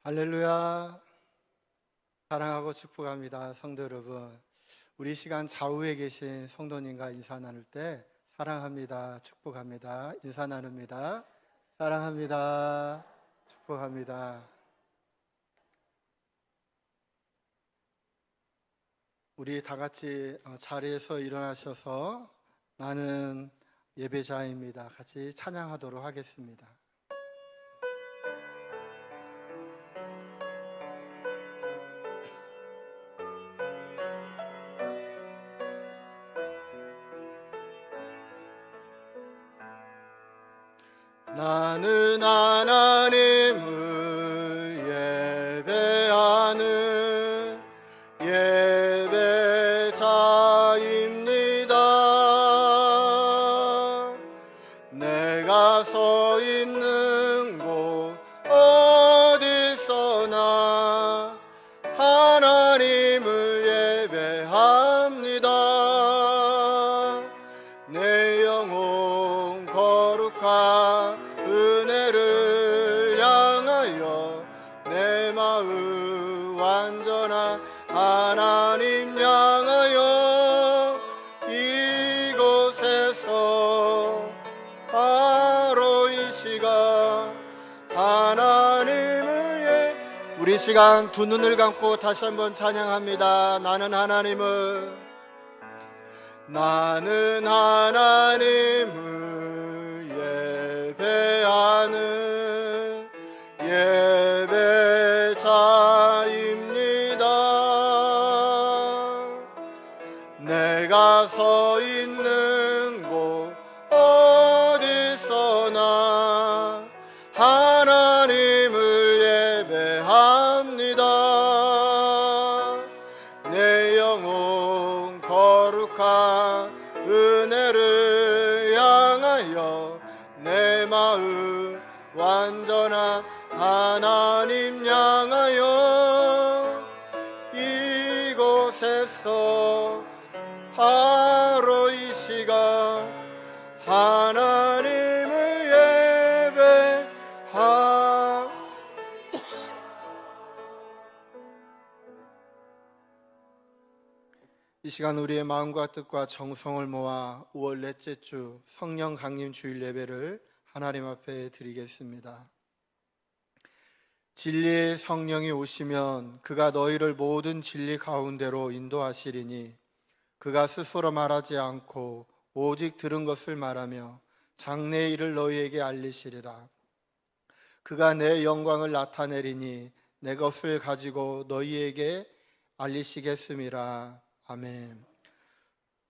할렐루야. 사랑하고 축복합니다. 성도 여러분, 우리 시간 좌우에 계신 성도님과 인사 나눌 때 사랑합니다, 축복합니다, 인사 나눕니다. 사랑합니다, 축복합니다. 우리 다 같이 자리에서 일어나셔서 나는 예배자입니다, 같이 찬양하도록 하겠습니다. 나는 하나님을 예배하는 예배자입니다. 내가 서 있는 곳 어디서나 하나님을 예배합니다. 내 영혼 거룩한 은혜를 향하여 내 마음 완전한 하나님 향하여 이곳에서 바로 이 시간 하나님을 우리 시간 두 눈을 감고 다시 한번 찬양합니다. 나는 하나님을 예배하는 예배자입니다. 내가 서 있는 곳 어디서나 하나님을 예배합니다. 내 영혼 거룩한 은혜를 향하여 내 마음 완전한 하나님 향하여 이곳에서 바로 이 시간 하나님을 예배하 이 시간 우리의 마음과 뜻과 정성을 모아 5월 넷째 주 성령 강림 주일 예배를 하나님 앞에 드리겠습니다. 진리의 성령이 오시면 그가 너희를 모든 진리 가운데로 인도하시리니 그가 스스로 말하지 않고 오직 들은 것을 말하며 장래의 일을 너희에게 알리시리라. 그가 내 영광을 나타내리니 내 것을 가지고 너희에게 알리시겠음이라. 아멘.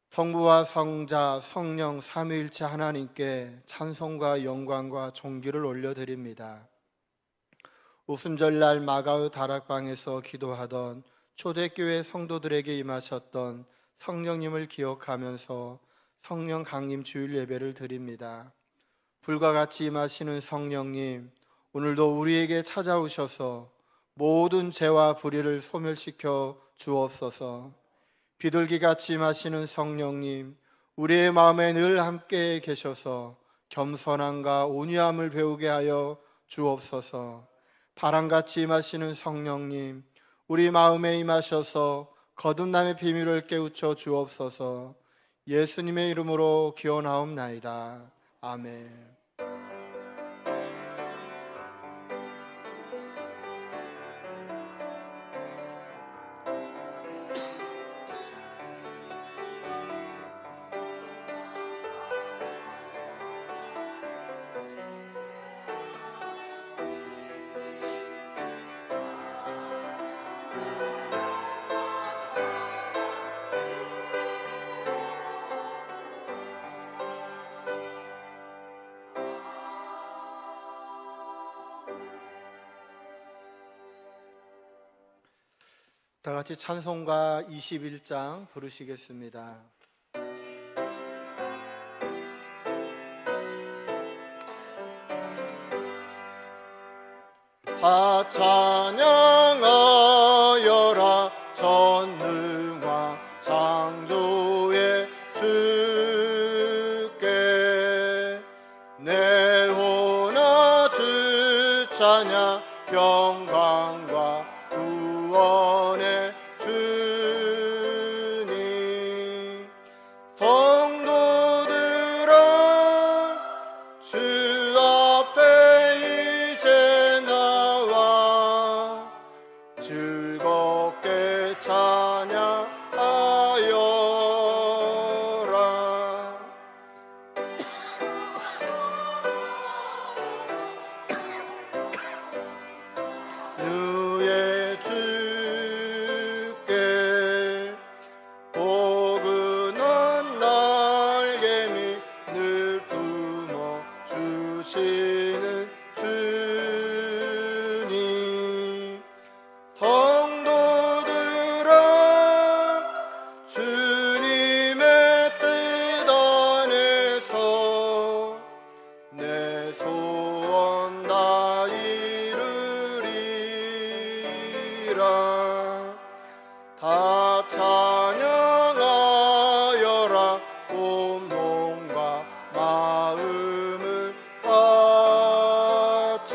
성부와 성자 성령 삼위일체 하나님께 찬송과 영광과 존귀를 올려드립니다. 오순절날 마가의 다락방에서 기도하던 초대교회 성도들에게 임하셨던 성령님을 기억하면서 성령 강림 주일 예배를 드립니다. 불과 같이 임하시는 성령님, 오늘도 우리에게 찾아오셔서 모든 죄와 불의를 소멸시켜 주옵소서. 비둘기같이 임하시는 성령님, 우리의 마음에 늘 함께 계셔서 겸손함과 온유함을 배우게 하여 주옵소서. 바람같이 임하시는 성령님, 우리 마음에 임하셔서 거듭남의 비밀을 깨우쳐 주옵소서. 예수님의 이름으로 기원하옵나이다. 아멘. 다 같이 찬송가 21장 부르시겠습니다. 다 찬양하여라 전능한 창조의 주께 내 혼아 주 찬양 평강과 구원의 주님. 성도들아 주 앞에 이제 나와 즐겁게 찬양하여라. 주의 주께 포근한 날개미 늘 품어 주시는 주님. 성도들아 주님의 뜻 안에서 내 소원 다 이루리라. 다 찬양하여라. 온 몸과 마음을 바쳐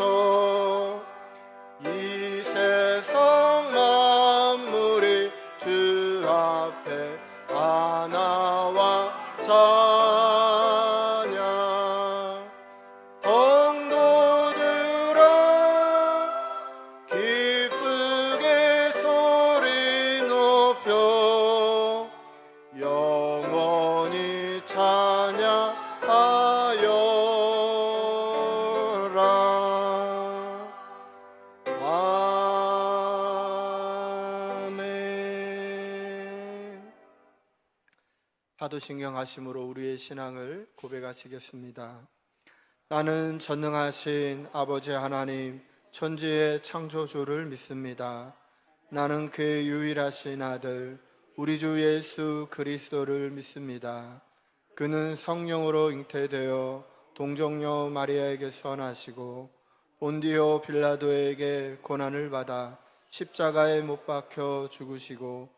이 세상 만물이 주 앞에 다 나와 찬양. 성도들아 기쁘게 소리 높여 영원히 찬양하여라. 아멘. 사도신경 하심으로 우리의 신앙을 고백하시겠습니다. 나는 전능하신 아버지 하나님 천지의 창조주를 믿습니다. 나는 그의 유일하신 아들 우리 주 예수 그리스도를 믿습니다. 그는 성령으로 잉태되어 동정녀 마리아에게서 나시고 본디오 빌라도에게 고난을 받아 십자가에 못 박혀 죽으시고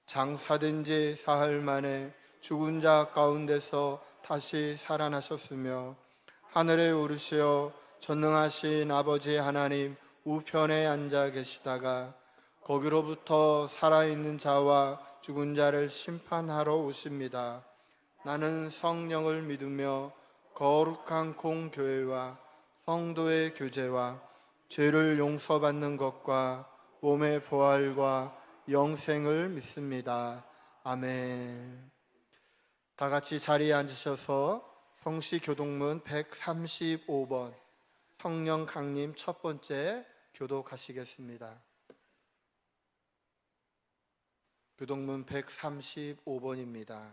장사된 지 사흘 만에 죽은 자 가운데서 다시 살아나셨으며 하늘에 오르시어 전능하신 아버지 하나님 우편에 앉아 계시다가 거기로부터 살아있는 자와 죽은 자를 심판하러 오십니다. 나는 성령을 믿으며 거룩한 공교회와 성도의 교제와 죄를 용서받는 것과 몸의 부활과 영생을 믿습니다. 아멘. 다 같이 자리에 앉으셔서 성시교동문 135번 성령 강림 첫 번째 교독하시겠습니다. 교동문 135번입니다.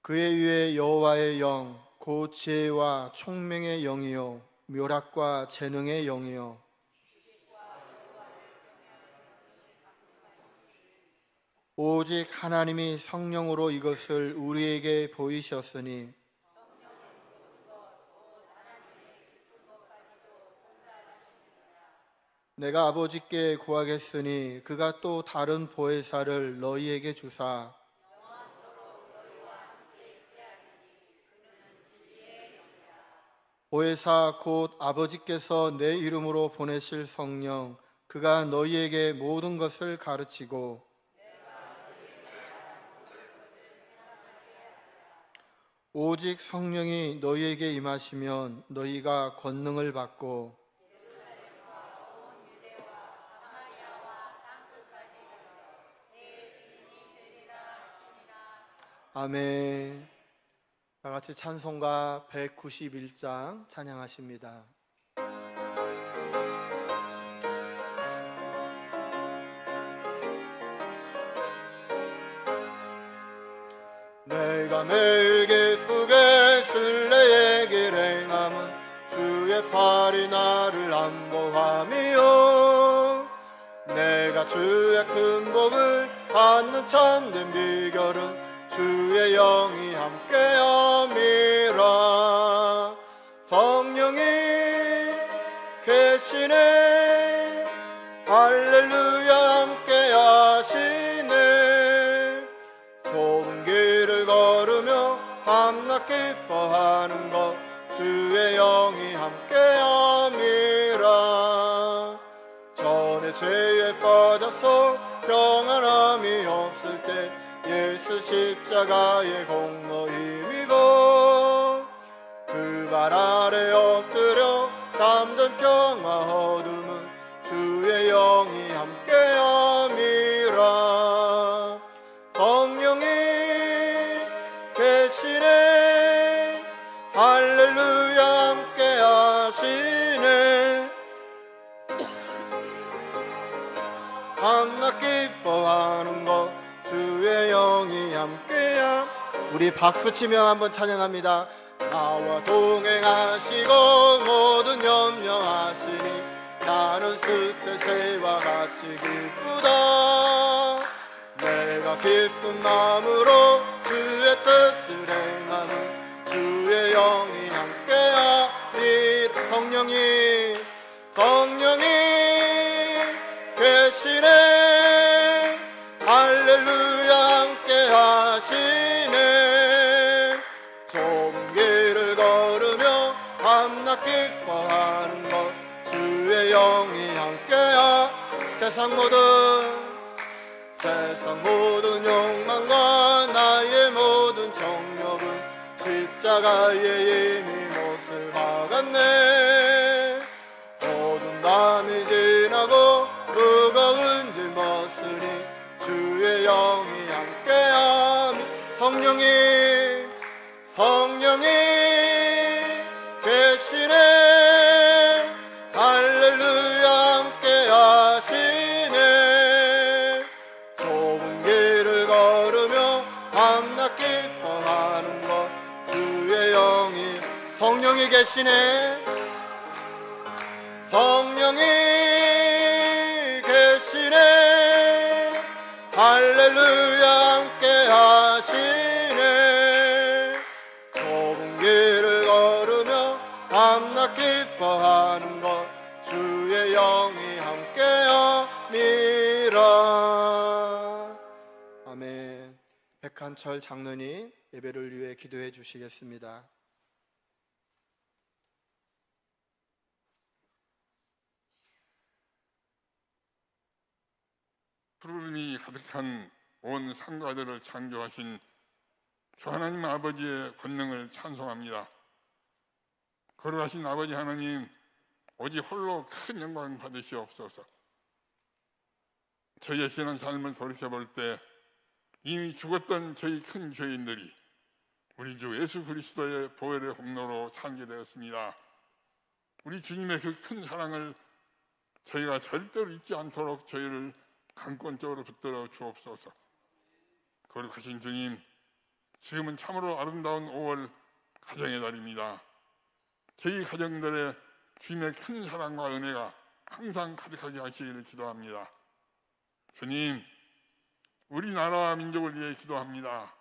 그의 위에 여호와의 영, 곧 지혜와 총명의 영이요 묘락과 재능의 영이요 오직 하나님이 성령으로 이것을 우리에게 보이셨으니 내가 아버지께 구하겠으니 그가 또 다른 보혜사를 너희에게 주사 보혜사 곧 아버지께서 내 이름으로 보내실 성령 그가 너희에게 모든 것을 가르치고 오직 성령이 너희에게 임하시면 너희가 권능을 받고 아멘. 다 같이 찬송가 191장 찬양하십니다. 내가 매일 기쁘게 순례의 길 행함은 주의 팔이 나를 안보함이요 내가 주의 큰 복을 받는 참된 비결은 주의 영이 함께함이라 성령이 계시네 할렐루야 함께하시네 좁은 길을 걸으며 밤낮 기뻐하는 것 주의 영이 함께함이라. 전에 죄에 빠져서 평안함이 없을 때 예수 십자가의 공로 힘입어 그 발 아래 엎드려 잠든 평화 어둠은 주의 영이 함께함이라. 성령이 계시네 할렐루야 함께하시네. 밤낮 기뻐하는 것 주의 영이 함께함. 우리 박수치며 한번 찬양합니다. 나와 동행하시고 모든 염려하시니 나는 숲의 새와 같이 기쁘다. 내가 기쁜 마음으로 주의 뜻을 행하는 주의 영이 함께하니. 성령이 계시네 할렐루야 함께하시네. 좁은 길을 걸으며 밤낮 기뻐하는 것 주의 영이 함께하. 세상 모든 욕망과 나의 모든 정욕은 십자가에 이미 못을 박았네. 어두운 밤이 지나고 무거운 짐 벗으니 주의 영이 함께함. 성령이 계시네 할렐루야 함께하시네. 좁은 길을 걸으며 밤낮 기뻐하는 것 주의 영이. 성령이 계시네. 성령이 계시네 할렐루야 함께하시네. 좁은 길을 걸으며 밤낮 기뻐하는 것 주의 영이 함께함이라. 아멘. 백한철 장로님 예배를 위해 기도해 주시겠습니다. 푸르름이 가득한 온 상가들을 창조하신 주 하나님 아버지의 권능을 찬송합니다. 거룩하신 아버지 하나님, 오직 홀로 큰 영광 받으시옵소서. 저희의 지난 삶을 돌이켜볼 때 이미 죽었던 저희 큰 죄인들이 우리 주 예수 그리스도의 보혈의 공로로 살게 되었습니다. 우리 주님의 그 큰 사랑을 저희가 절대로 잊지 않도록 저희를 강권적으로 붙들어 주옵소서. 거룩하신 주님, 지금은 참으로 아름다운 5월 가정의 달입니다. 저희 가정들의 주님의 큰 사랑과 은혜가 항상 가득하게 하시기를 기도합니다. 주님, 우리나라와 민족을 위해 기도합니다.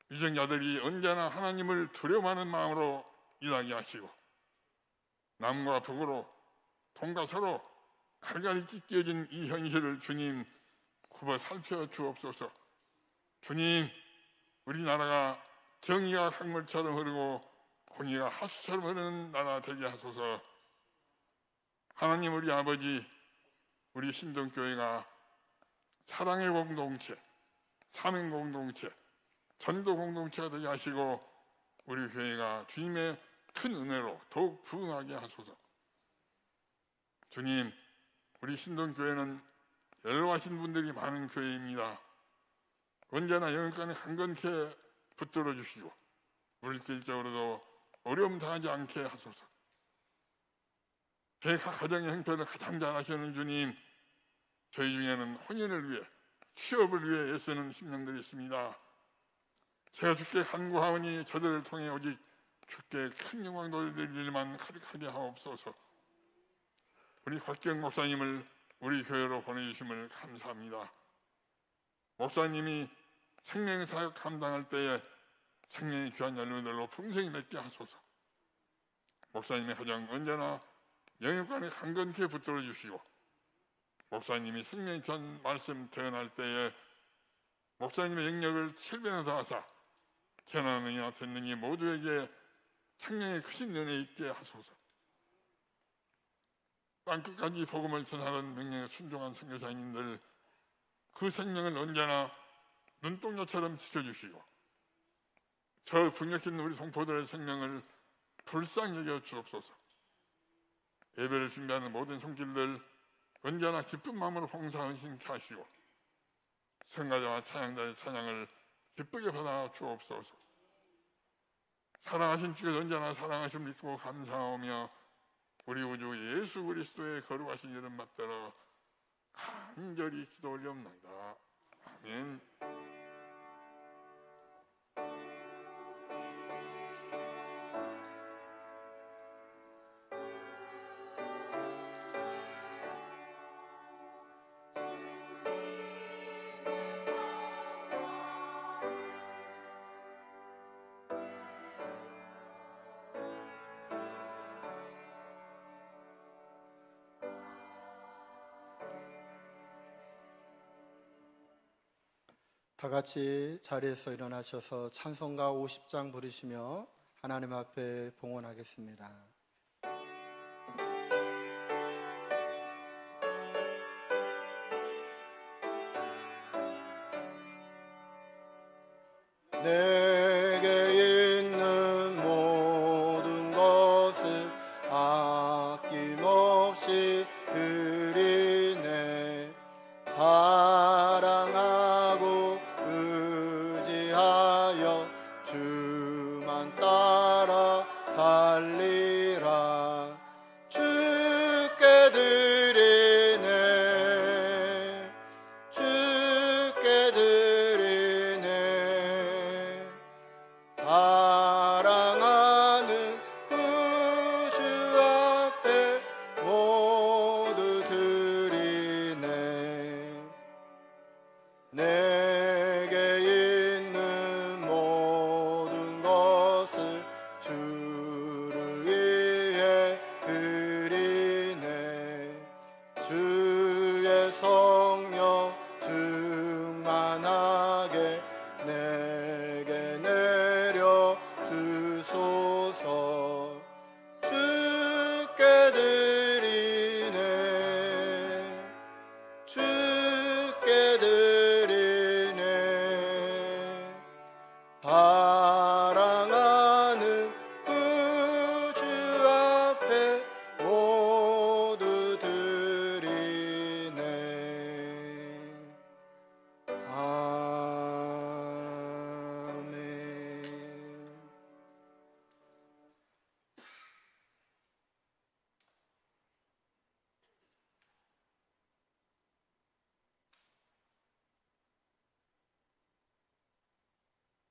위정자들이 언제나 하나님을 두려워하는 마음으로 일하게 하시고 남과 북으로 동과 서로 갈갈이 찢겨진 이 현실을 주님 굽어 살펴 주옵소서. 주님, 우리나라가 정의가 강물처럼 흐르고 공의가 하수처럼 흐르는 나라 되게 하소서. 하나님, 우리 아버지, 우리 신동교회가 사랑의 공동체, 사명 공동체, 전도 공동체가 되게 하시고 우리 교회가 주님의 큰 은혜로 더욱 부흥하게 하소서. 주님, 우리 신동교회는 연로하신 분들이 많은 교회입니다. 언제나 영육간에 강건케 붙들어 주시고 물질적으로도 어려움 당하지 않게 하소서. 제 가정의 형편을 가장 잘 아시는 주님, 저희 중에는 혼인을 위해, 취업을 위해 애쓰는 심령들이 있습니다. 제가 주께 간구하오니 저들을 통해 오직 주께 큰 영광 돌릴 일만 가득하게 하옵소서. 우리 곽경 목사님을 우리 교회로 보내주심을 감사합니다. 목사님이 생명사역 감당할 때에 생명의 귀한 열매들로 풍성히 맺게 하소서. 목사님의 가정 언제나 영육간에 강건케 붙들어 주시고 목사님이 생명의 귀한 말씀 대언할 때에 목사님의 영역을 7배나 더하사 전하느냐 듣느니 모두에게 생명의 크신 은혜 있게 하소서. 땅끝까지 복음을 전하는 명령에 순종한 선교사님들, 그 생명을 언제나 눈동자처럼 지켜주시고 저 북녘에 있는 우리 동포들의 생명을 불쌍히 여겨 주옵소서. 예배를 준비하는 모든 손길들 언제나 기쁜 마음으로 봉사 헌신케 하시고 성가자와 찬양자의 찬양을 기쁘게 받아 주옵소서. 사랑하신 주께서 언제나 사랑하심을 믿고 감사하며 우리 우주 예수 그리스도의 거룩하신 이름 받들어 간절히 기도 올려옵나이다. 아멘. 다 같이 자리에서 일어나셔서 찬송가 50장 부르시며 하나님 앞에 봉헌하겠습니다. 내게 있는 모든 것을 아낌없이 드리네. 사랑하고 의지하여 주만 따라 살리라. 주께 드리네. 주께 드리네. 사랑하는 그 주 앞에 모두 드리네. 내게 있는 모든 것을 주를 위해 드리네. 주의 성령 충만하게 내게 내려 주소서. 주께 드리네. 주께 드리네. 사랑하는 그 주 앞에 모두 드리네. 아멘.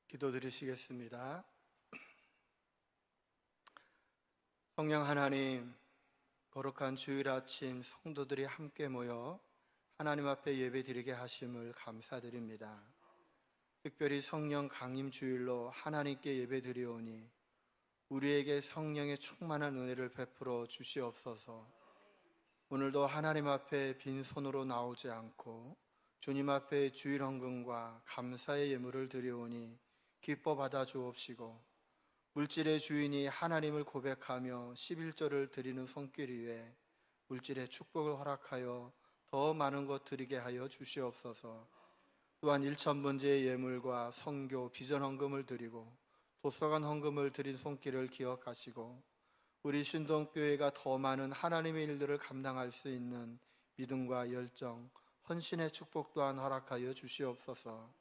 기도드리시겠습니다. 성령 하나님, 거룩한 주일 아침 성도들이 함께 모여 하나님 앞에 예배드리게 하심을 감사드립니다. 특별히 성령 강림 주일로 하나님께 예배드리오니 우리에게 성령의 충만한 은혜를 베풀어 주시옵소서. 오늘도 하나님 앞에 빈손으로 나오지 않고 주님 앞에 주일 헌금과 감사의 예물을 드리오니 기뻐 받아 주옵시고, 물질의 주인이 하나님을 고백하며 11조를 드리는 손길 위에 물질의 축복을 허락하여 더 많은 것 드리게 하여 주시옵소서. 또한 1,000번제의 예물과 선교, 비전 헌금을 드리고 도서관 헌금을 드린 손길을 기억하시고 우리 신동교회가 더 많은 하나님의 일들을 감당할 수 있는 믿음과 열정, 헌신의 축복 또한 허락하여 주시옵소서.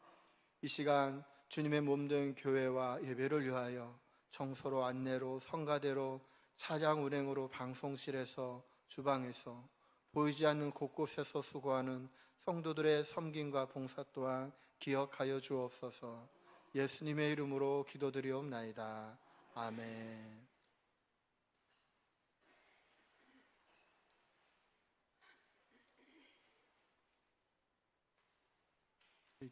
이 시간 주님의 몸된 교회와 예배를 위하여 청소로, 안내로, 성가대로, 차량 운행으로, 방송실에서, 주방에서, 보이지 않는 곳곳에서 수고하는 성도들의 섬김과 봉사 또한 기억하여 주옵소서. 예수님의 이름으로 기도드리옵나이다. 아멘.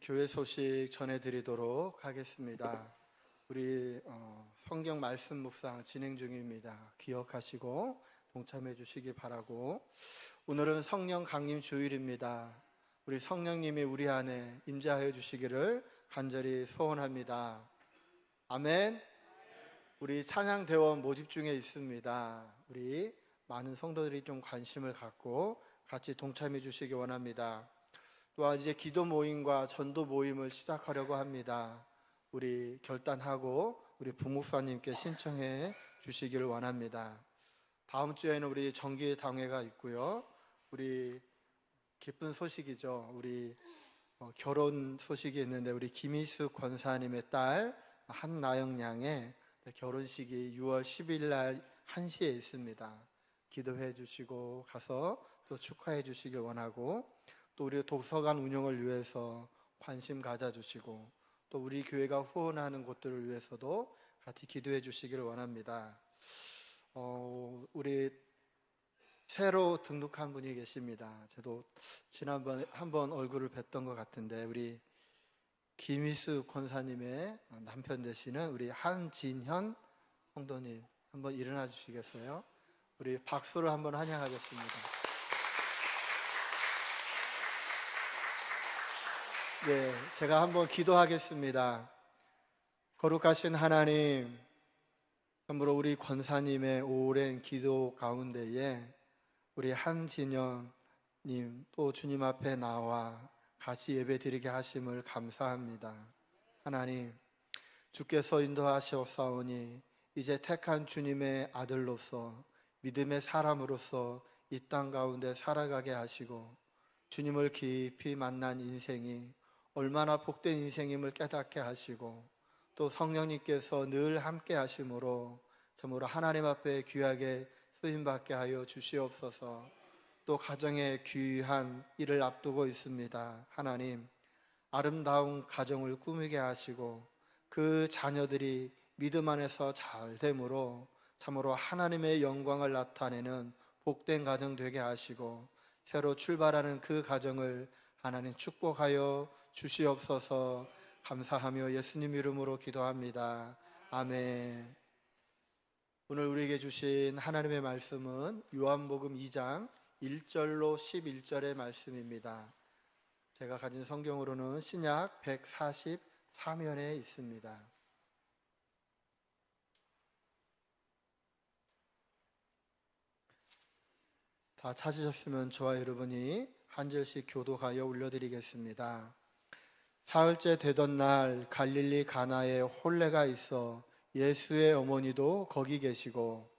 교회 소식 전해드리도록 하겠습니다. 우리 성경 말씀 묵상 진행 중입니다. 기억하시고 동참해 주시기 바라고. 오늘은 성령 강림 주일입니다. 우리 성령님이 우리 안에 임재하여 주시기를 간절히 소원합니다. 아멘. 우리 찬양대원 모집 중에 있습니다. 우리 많은 성도들이 좀 관심을 갖고 같이 동참해 주시기 원합니다. 또한 이제 기도 모임과 전도 모임을 시작하려고 합니다. 우리 결단하고 우리 부목사님께 신청해 주시기를 원합니다. 다음 주에는 우리 정기 당회가 있고요. 우리 기쁜 소식이죠. 우리 결혼 소식이 있는데 우리 김희숙 권사님의 딸 한나영 양의 결혼식이 6월 10일 날 1시에 있습니다. 기도해 주시고 가서 또 축하해 주시길 원하고, 또 우리 도서관 운영을 위해서 관심 가져 주시고, 또 우리 교회가 후원하는 곳들을 위해서도 같이 기도해 주시기를 원합니다. 우리 새로 등록한 분이 계십니다. 저도 지난번에 한번 얼굴을 뵀던 것 같은데, 우리 김희수 권사님의 남편 되시는 우리 한진현 성도님, 한번 일어나 주시겠어요? 우리 박수로 한번 환영하겠습니다. 네, 제가 한번 기도하겠습니다. 거룩하신 하나님, 참으로 우리 권사님의 오랜 기도 가운데에 우리 한진현님 또 주님 앞에 나와 같이 예배드리게 하심을 감사합니다. 하나님, 주께서 인도하시옵사오니 이제 택한 주님의 아들로서 믿음의 사람으로서 이 땅 가운데 살아가게 하시고, 주님을 깊이 만난 인생이 얼마나 복된 인생임을 깨닫게 하시고, 또 성령님께서 늘 함께 하심으로 참으로 하나님 앞에 귀하게 쓰임받게 하여 주시옵소서. 또 가정에 귀한 일을 앞두고 있습니다. 하나님, 아름다운 가정을 꾸미게 하시고 그 자녀들이 믿음 안에서 잘됨으로 참으로 하나님의 영광을 나타내는 복된 가정 되게 하시고, 새로 출발하는 그 가정을 하나님 축복하여 주시옵소서. 감사하며 예수님 이름으로 기도합니다. 아멘. 오늘 우리에게 주신 하나님의 말씀은 요한복음 2장 1절로 11절의 말씀입니다. 제가 가진 성경으로는 신약 143면에 있습니다. 다 찾으셨으면 저와 여러분이 한 절씩 교독하여 올려드리겠습니다. 사흘째 되던 날 갈릴리 가나에 혼례가 있어 예수의 어머니도 거기 계시고,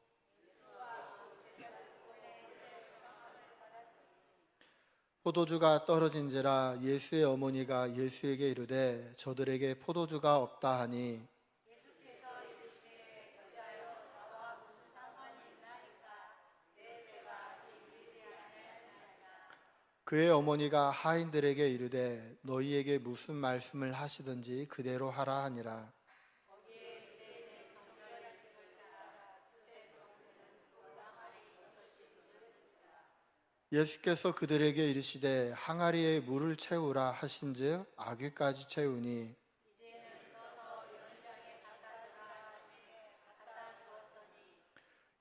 포도주가 떨어진지라 예수의 어머니가 예수에게 이르되 저들에게 포도주가 없다 하니, 그의 어머니가 하인들에게 이르되 너희에게 무슨 말씀을 하시든지 그대로 하라 하니라. 예수께서 그들에게 이르시되 항아리에 물을 채우라 하신즉 아귀까지 채우니,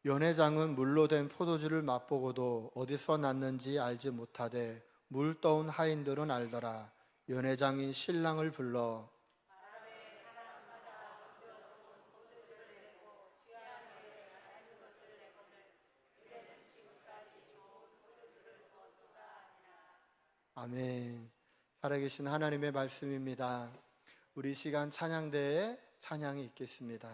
연회장은 물로 된 포도주를 맛보고도 어디서 났는지 알지 못하되 물 떠온 하인들은 알더라. 연회장이 신랑을 불러 아멘. 살아계신 하나님의 말씀입니다. 우리 시간 찬양대에 찬양이 있겠습니다.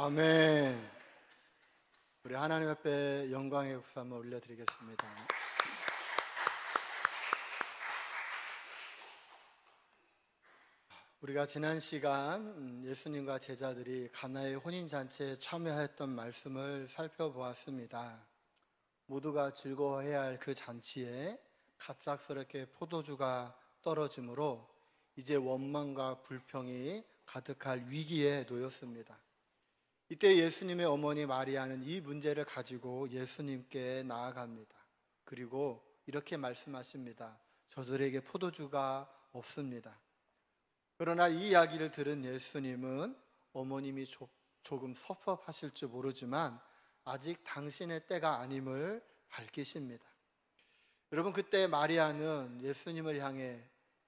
아멘. 우리 하나님 앞에 영광의 국수 한번 올려드리겠습니다. 우리가 지난 시간 예수님과 제자들이 가나의 혼인잔치에 참여했던 말씀을 살펴보았습니다. 모두가 즐거워해야 할 그 잔치에 갑작스럽게 포도주가 떨어지므로 이제 원망과 불평이 가득할 위기에 놓였습니다. 이때 예수님의 어머니 마리아는 이 문제를 가지고 예수님께 나아갑니다. 그리고 이렇게 말씀하십니다. 저들에게 포도주가 없습니다. 그러나 이 이야기를 들은 예수님은 어머님이 조금 섭섭하실지 모르지만 아직 당신의 때가 아님을 밝히십니다. 여러분, 그때 마리아는 예수님을 향해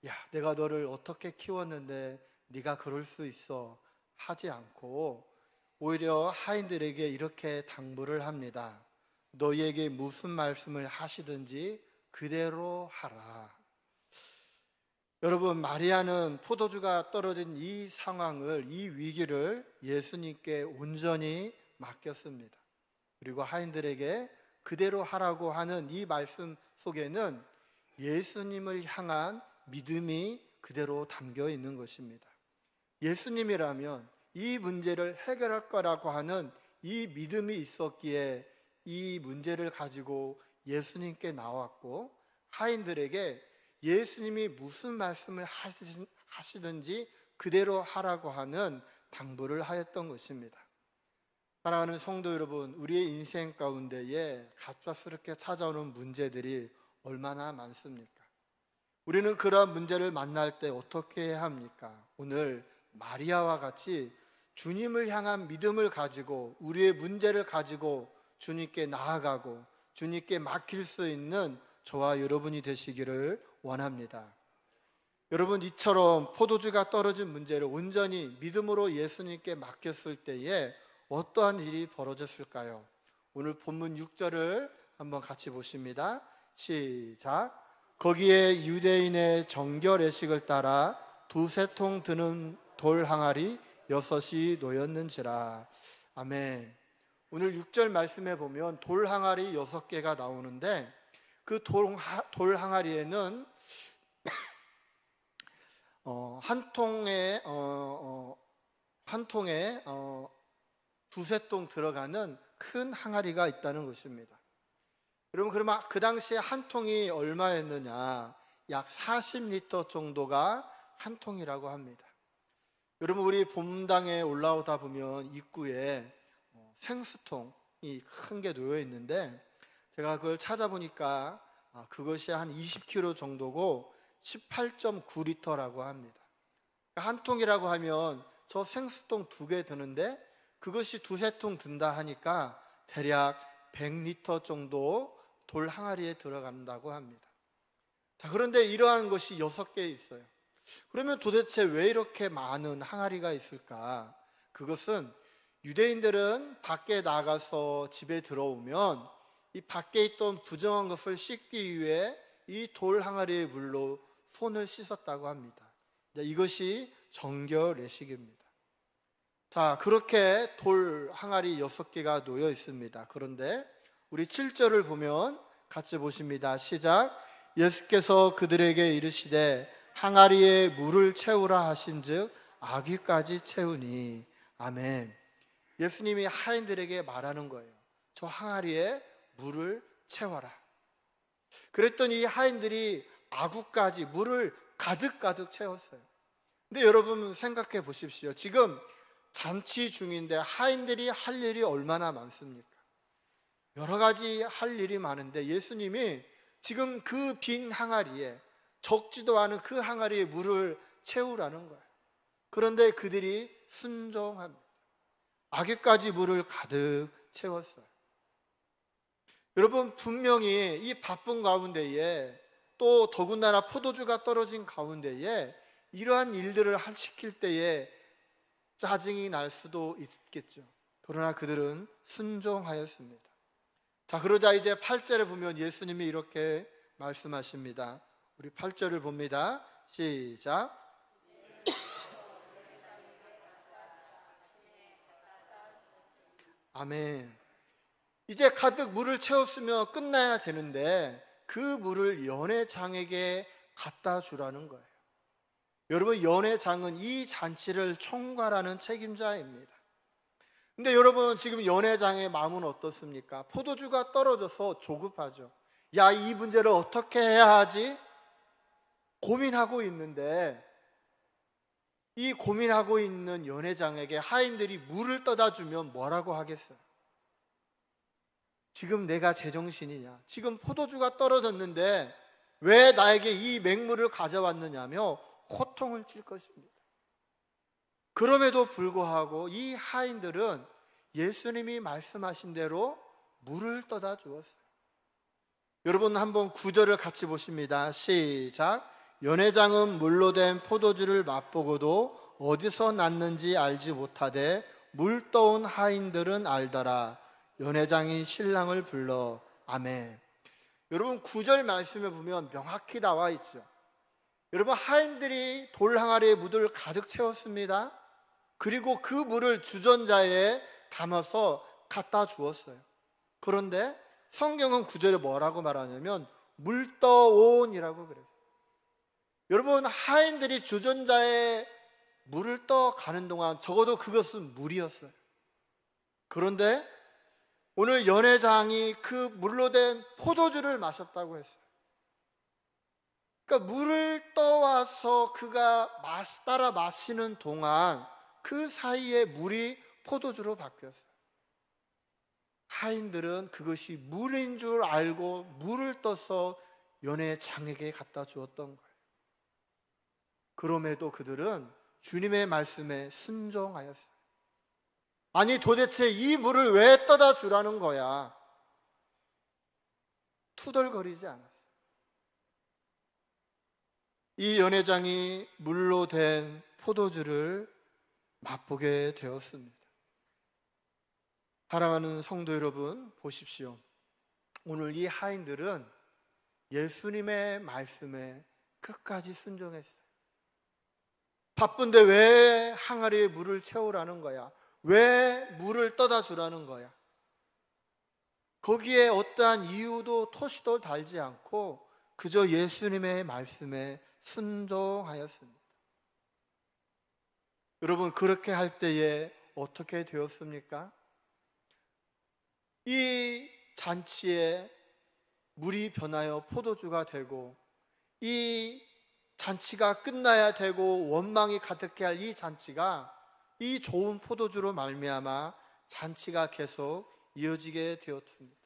야, 내가 너를 어떻게 키웠는데 네가 그럴 수 있어 하지 않고 오히려 하인들에게 이렇게 당부를 합니다. 너희에게 무슨 말씀을 하시든지 그대로 하라. 여러분, 마리아는 포도주가 떨어진 이 상황을, 이 위기를 예수님께 온전히 맡겼습니다. 그리고 하인들에게 그대로 하라고 하는 이 말씀 속에는 예수님을 향한 믿음이 그대로 담겨 있는 것입니다. 예수님이라면 이 문제를 해결할 거라고 하는 이 믿음이 있었기에 이 문제를 가지고 예수님께 나왔고, 하인들에게 예수님이 무슨 말씀을 하시든지 그대로 하라고 하는 당부를 하였던 것입니다. 사랑하는 성도 여러분, 우리의 인생 가운데에 갑작스럽게 찾아오는 문제들이 얼마나 많습니까? 우리는 그러한 문제를 만날 때 어떻게 해야 합니까? 오늘 마리아와 같이 주님을 향한 믿음을 가지고 우리의 문제를 가지고 주님께 나아가고 주님께 맡길 수 있는 저와 여러분이 되시기를 원합니다. 여러분, 이처럼 포도주가 떨어진 문제를 온전히 믿음으로 예수님께 맡겼을 때에 어떠한 일이 벌어졌을까요? 오늘 본문 6절을 한번 같이 보십니다. 시작. 거기에 유대인의 정결 예식을 따라 두세 통 드는 돌 항아리 6이 놓였는지라. 아멘. 오늘 6절 말씀에 보면 돌 항아리 6개가 나오는데 그 돌 항아리에는 한 통에 두세 통 들어가는 큰 항아리가 있다는 것입니다. 여러분, 그러면 그 당시에 한 통이 얼마였느냐? 약 40리터 정도가 한 통이라고 합니다. 여러분, 우리 본당에 올라오다 보면 입구에 생수통이 큰 게 놓여 있는데 제가 그걸 찾아보니까 그것이 한 20kg 정도고 18.9리터라고 합니다. 한 통이라고 하면 저 생수통 2개 드는데 그것이 두세 통 든다 하니까 대략 100리터 정도 돌 항아리에 들어간다고 합니다. 자, 그런데 이러한 것이 6개 있어요. 그러면 도대체 왜 이렇게 많은 항아리가 있을까? 그것은 유대인들은 밖에 나가서 집에 들어오면 이 밖에 있던 부정한 것을 씻기 위해 이 돌 항아리의 물로 손을 씻었다고 합니다. 이것이 정결 예식입니다. 자, 그렇게 돌 항아리 6개가 놓여 있습니다. 그런데 우리 7절을 보면 같이 보십니다. 시작. 예수께서 그들에게 이르시되 항아리에 물을 채우라 하신즉 아귀까지 채우니. 아멘. 예수님이 하인들에게 말하는 거예요. 저 항아리에 물을 채워라. 그랬더니 하인들이 아구까지 물을 가득 채웠어요. 근데 여러분 생각해 보십시오. 지금 잔치 중인데 하인들이 할 일이 얼마나 많습니까? 여러 가지 할 일이 많은데 예수님이 지금 그 빈 항아리에, 적지도 않은 그 항아리에 물을 채우라는 거예요. 그런데 그들이 순종합니다. 아귀까지 물을 가득 채웠어요. 여러분, 분명히 이 바쁜 가운데에 또 더군다나 포도주가 떨어진 가운데에 이러한 일들을 시킬 때에 짜증이 날 수도 있겠죠. 그러나 그들은 순종하였습니다. 자, 그러자 이제 8절에 보면 예수님이 이렇게 말씀하십니다. 우리 8절을 봅니다. 시작. 아멘. 이제 가득 물을 채웠으면 끝나야 되는데 그 물을 연회장에게 갖다 주라는 거예요. 여러분, 연회장은 이 잔치를 총괄하는 책임자입니다. 근데 여러분, 지금 연회장의 마음은 어떻습니까? 포도주가 떨어져서 조급하죠. 야, 이 문제를 어떻게 해야 하지? 고민하고 있는데, 이 고민하고 있는 연회장에게 하인들이 물을 떠다 주면 뭐라고 하겠어요? 지금 내가 제정신이냐? 지금 포도주가 떨어졌는데 왜 나에게 이 맹물을 가져왔느냐며 호통을 칠 것입니다. 그럼에도 불구하고 이 하인들은 예수님이 말씀하신 대로 물을 떠다 주었어요. 여러분, 한번 구절을 같이 보십니다. 시작. 연회장은 물로 된 포도주를 맛보고도 어디서 났는지 알지 못하되 물 떠온 하인들은 알더라. 연회장이 신랑을 불러. 아멘. 여러분, 9절 말씀에 보면 명확히 나와 있죠. 여러분, 하인들이 돌 항아리에 물을 가득 채웠습니다. 그리고 그 물을 주전자에 담아서 갖다 주었어요. 그런데 성경은 9절에 뭐라고 말하냐면 물 떠온이라고 그랬어요. 여러분, 하인들이 주전자에 물을 떠 가는 동안 적어도 그것은 물이었어요. 그런데 오늘 연회장이 그 물로 된 포도주를 마셨다고 했어요. 그러니까 물을 떠와서 그가 따라 마시는 동안 그 사이에 물이 포도주로 바뀌었어요. 하인들은 그것이 물인 줄 알고 물을 떠서 연회장에게 갖다 주었던 거예요. 그럼에도 그들은 주님의 말씀에 순종하였어요. 아니, 도대체 이 물을 왜 떠다 주라는 거야? 투덜거리지 않았어요. 이 연회장이 물로 된 포도주를 맛보게 되었습니다. 사랑하는 성도 여러분, 보십시오. 오늘 이 하인들은 예수님의 말씀에 끝까지 순종했어요. 바쁜데 왜 항아리에 물을 채우라는 거야? 왜 물을 떠다 주라는 거야? 거기에 어떠한 이유도 토시도 달지 않고 그저 예수님의 말씀에 순종하였습니다. 여러분, 그렇게 할 때에 어떻게 되었습니까? 이 잔치에 물이 변하여 포도주가 되고, 이 잔치가 끝나야 되고 원망이 가득해 할 이 잔치가 이 좋은 포도주로 말미암아 잔치가 계속 이어지게 되었습니다.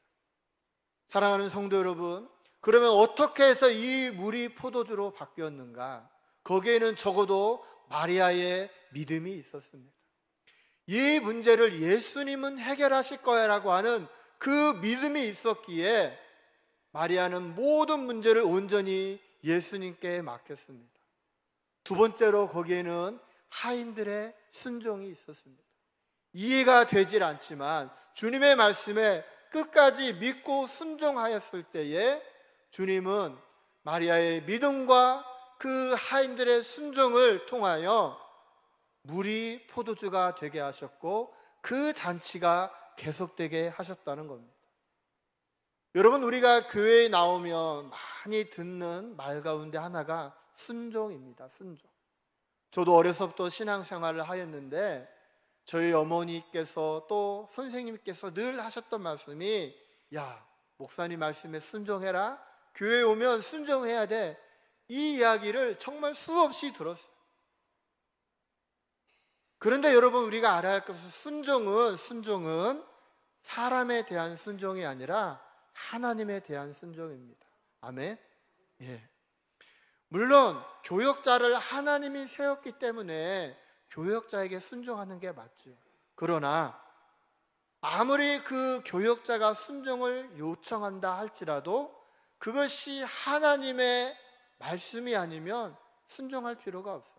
사랑하는 성도 여러분, 그러면 어떻게 해서 이 물이 포도주로 바뀌었는가? 거기에는 적어도 마리아의 믿음이 있었습니다. 이 문제를 예수님은 해결하실 거야라고 하는 그 믿음이 있었기에 마리아는 모든 문제를 온전히 예수님께 맡겼습니다. 두 번째로 거기에는 하인들의 순종이 있었습니다. 이해가 되질 않지만 주님의 말씀에 끝까지 믿고 순종하였을 때에 주님은 마리아의 믿음과 그 하인들의 순종을 통하여 물이 포도주가 되게 하셨고 그 잔치가 계속되게 하셨다는 겁니다. 여러분, 우리가 교회에 나오면 많이 듣는 말 가운데 하나가 순종입니다. 순종. 저도 어려서부터 신앙생활을 하였는데 저희 어머니께서 또 선생님께서 늘 하셨던 말씀이, 야, 목사님 말씀에 순종해라, 교회에 오면 순종해야 돼, 이 이야기를 정말 수없이 들었어요. 그런데 여러분, 우리가 알아야 할 것은 순종은 사람에 대한 순종이 아니라 하나님에 대한 순종입니다. 아멘. 예. 물론 교역자를 하나님이 세웠기 때문에 교역자에게 순종하는 게 맞죠. 그러나 아무리 그 교역자가 순종을 요청한다 할지라도 그것이 하나님의 말씀이 아니면 순종할 필요가 없어요.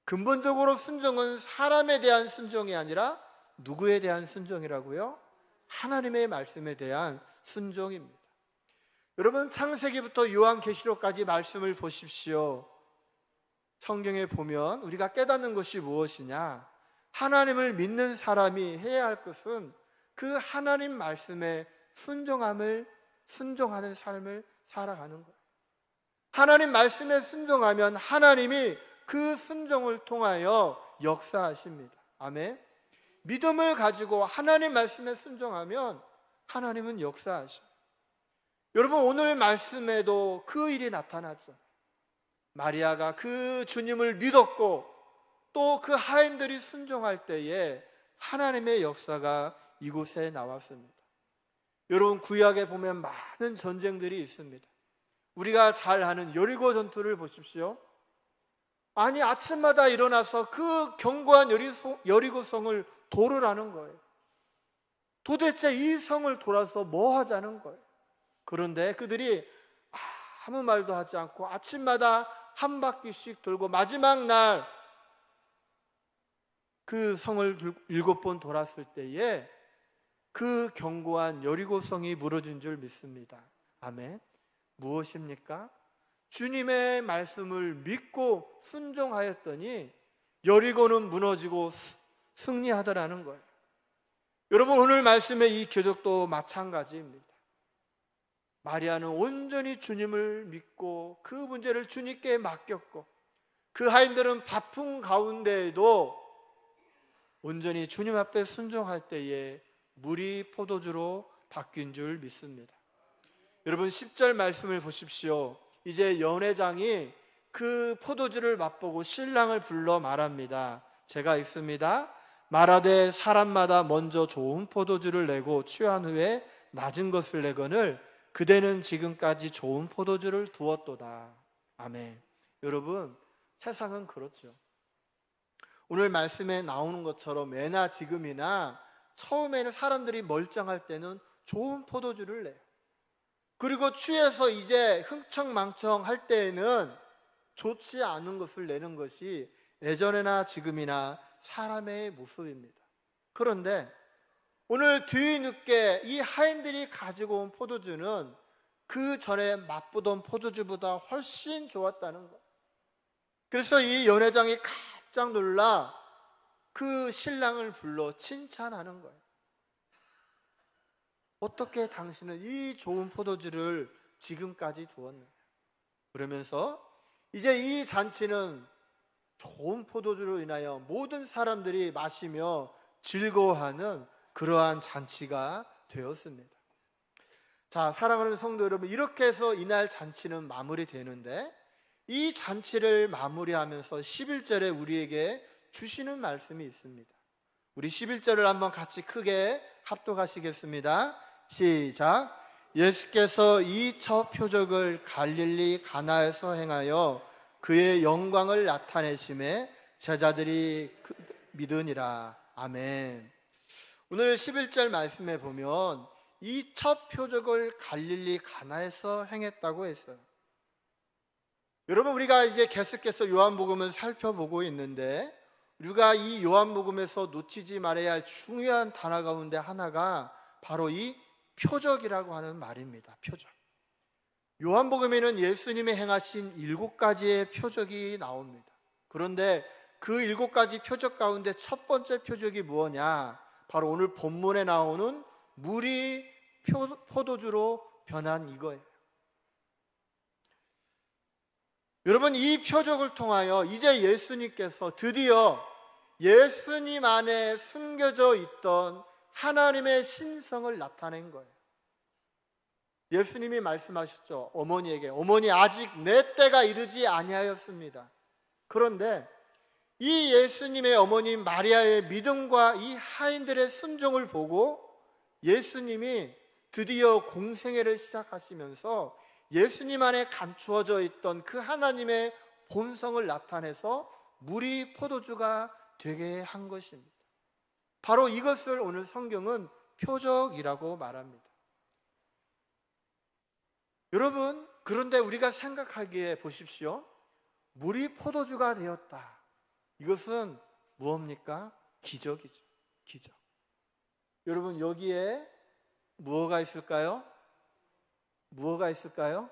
근본적으로 순종은 사람에 대한 순종이 아니라 누구에 대한 순종이라고요? 하나님의 말씀에 대한 순종입니다. 여러분, 창세기부터 요한계시록까지 말씀을 보십시오. 성경에 보면 우리가 깨닫는 것이 무엇이냐? 하나님을 믿는 사람이 해야 할 것은 그 하나님 말씀에 순종하는 삶을 살아가는 거예요. 하나님 말씀에 순종하면 하나님이 그 순종을 통하여 역사하십니다. 아멘. 믿음을 가지고 하나님 말씀에 순종하면 하나님은 역사하셔요. 여러분, 오늘 말씀에도 그 일이 나타났죠. 마리아가 그 주님을 믿었고 또 그 하인들이 순종할 때에 하나님의 역사가 이곳에 나왔습니다. 여러분, 구약에 보면 많은 전쟁들이 있습니다. 우리가 잘 아는 여리고 전투를 보십시오. 아니, 아침마다 일어나서 그 견고한 여리고성을 돌으라는 거예요. 도대체 이 성을 돌아서 뭐 하자는 거예요. 그런데 그들이 아무 말도 하지 않고 아침마다 한 바퀴씩 돌고 마지막 날 그 성을 7번 돌았을 때에 그 견고한 여리고성이 무너진 줄 믿습니다. 아멘. 무엇입니까? 주님의 말씀을 믿고 순종하였더니 여리고는 무너지고 승리하더라는 거예요. 여러분, 오늘 말씀의 이 기적도 마찬가지입니다. 마리아는 온전히 주님을 믿고 그 문제를 주님께 맡겼고, 그 하인들은 바쁜 가운데에도 온전히 주님 앞에 순종할 때에 물이 포도주로 바뀐 줄 믿습니다. 여러분, 10절 말씀을 보십시오. 이제 연회장이 그 포도주를 맛보고 신랑을 불러 말합니다. 제가 읽습니다. 말하되 사람마다 먼저 좋은 포도주를 내고 취한 후에 낮은 것을 내거늘 그대는 지금까지 좋은 포도주를 두었도다. 아멘. 여러분, 세상은 그렇죠. 오늘 말씀에 나오는 것처럼 예나 지금이나 처음에는 사람들이 멀쩡할 때는 좋은 포도주를 내요. 그리고 취해서 이제 흥청망청 할 때에는 좋지 않은 것을 내는 것이 예전에나 지금이나 사람의 모습입니다. 그런데 오늘 뒤늦게 이 하인들이 가지고 온 포도주는 그 전에 맛보던 포도주보다 훨씬 좋았다는 거예요. 그래서 이 연회장이 깜짝 놀라 그 신랑을 불러 칭찬하는 거예요. 어떻게 당신은 이 좋은 포도주를 지금까지 두었느냐. 그러면서 이제 이 잔치는 좋은 포도주로 인하여 모든 사람들이 마시며 즐거워하는 그러한 잔치가 되었습니다. 자, 사랑하는 성도 여러분, 이렇게 해서 이날 잔치는 마무리되는데, 이 잔치를 마무리하면서 11절에 우리에게 주시는 말씀이 있습니다. 우리 11절을 한번 같이 크게 합독하시겠습니다. 시작. 예수께서 이 첫 표적을 갈릴리 가나에서 행하여 그의 영광을 나타내심에 제자들이 믿으니라. 아멘. 오늘 11절 말씀에 보면 이 첫 표적을 갈릴리 가나에서 행했다고 했어요. 여러분, 우리가 이제 계속해서 요한복음을 살펴보고 있는데, 우리가 이 요한복음에서 놓치지 말아야 할 중요한 단어 가운데 하나가 바로 이 표적이라고 하는 말입니다. 표적. 요한복음에는 예수님이 행하신 7가지의 표적이 나옵니다. 그런데 그 7가지 표적 가운데 첫 번째 표적이 무엇이냐? 바로 오늘 본문에 나오는 물이 포도주로 변한 이거예요. 여러분, 이 표적을 통하여 이제 예수님께서 드디어 예수님 안에 숨겨져 있던 하나님의 신성을 나타낸 거예요. 예수님이 말씀하셨죠. 어머니에게, 어머니, 아직 내 때가 이르지 아니하였습니다. 그런데 이 예수님의 어머님 마리아의 믿음과 이 하인들의 순종을 보고 예수님이 드디어 공생애를 시작하시면서 예수님 안에 감추어져 있던 그 하나님의 본성을 나타내서 물이 포도주가 되게 한 것입니다. 바로 이것을 오늘 성경은 표적이라고 말합니다. 여러분, 그런데 우리가 생각하기에 보십시오. 물이 포도주가 되었다. 이것은 무엇입니까? 기적이죠. 기적. 여러분, 여기에 무엇가 있을까요? 무엇가 있을까요?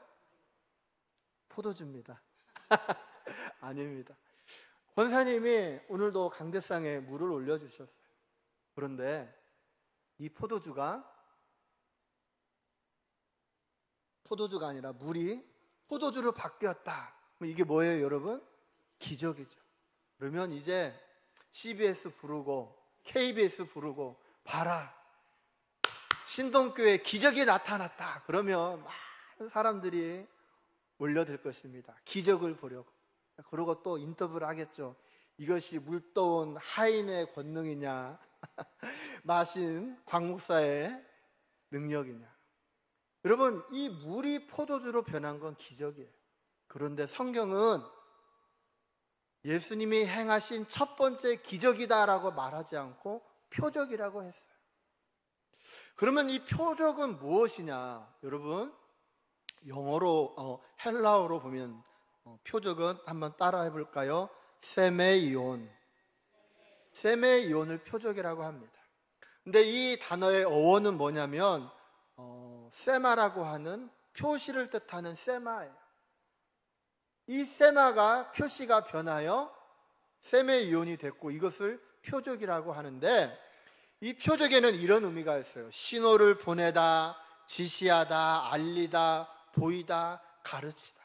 포도주입니다. 아닙니다. 권사님이 오늘도 강대상에 물을 올려주셨어요. 그런데 이 포도주가 아니라 물이 포도주로 바뀌었다. 이게 뭐예요, 여러분? 기적이죠. 그러면 이제 CBS 부르고 KBS 부르고, 봐라, 신동교회 기적이 나타났다. 그러면 많은 사람들이 몰려들 것입니다. 기적을 보려고. 그러고 또 인터뷰를 하겠죠. 이것이 물떠온 하인의 권능이냐 마신 광목사의 능력이냐. 여러분, 이 물이 포도주로 변한 건 기적이에요. 그런데 성경은 예수님이 행하신 첫 번째 기적이다라고 말하지 않고 표적이라고 했어요. 그러면 이 표적은 무엇이냐? 여러분, 영어로 헬라어로 보면 표적은 한번 따라 해볼까요? 세메이온. 세메이온을 표적이라고 합니다. 근데 이 단어의 어원은 뭐냐면 세마라고 하는 표시를 뜻하는 세마예요. 이 세마가 표시가 변하여 세메이온이 됐고, 이것을 표적이라고 하는데, 이 표적에는 이런 의미가 있어요. 신호를 보내다, 지시하다, 알리다, 보이다, 가르치다.